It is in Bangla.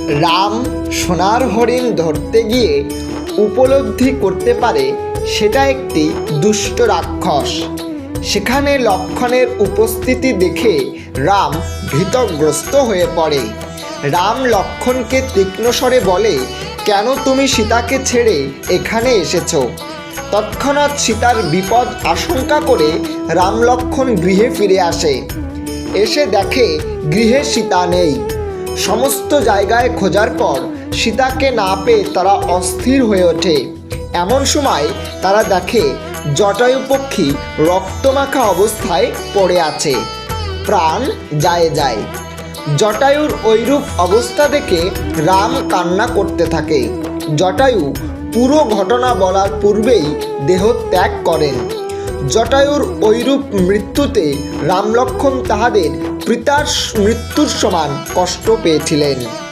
রাম সোনার হরিণ ধরতে গিয়ে উপলব্ধি করতে পারে সেটা একটি দুষ্ট রাক্ষস। সেখানে লক্ষ্মণের উপস্থিতি দেখে রাম ভীতগ্রস্ত হয়ে পড়ে। রাম লক্ষ্মণকে তীক্ষ্ণ স্বরে বলে, কেন তুমি সীতাকে ছেড়ে এখানে এসেছো? তৎক্ষণাৎ সীতার বিপদ আশঙ্কা করে রাম লক্ষ্মণ গৃহে ফিরে আসে। এসে দেখে গৃহে সীতা নেই। সমস্ত জায়গায় খোঁজার পর সীতাকে না পেয়ে তারা অস্থির হয়ে ওঠে। এমন সময় তারা দেখে জটায়ু পক্ষী রক্তমাখা অবস্থায় পড়ে আছে, প্রাণ যায় যায়। জটায়ুর ঐরূপ অবস্থা দেখে রাম কান্না করতে থাকে। জটায়ু পুরো ঘটনা বলার পূর্বেই দেহ ত্যাগ করেন। জটায়ুর ঐরূপ মৃত্যুতে রাম লক্ষ্মণ তাহাদের পিতার মৃত্যুর সমান কষ্ট পেয়েছিলেন।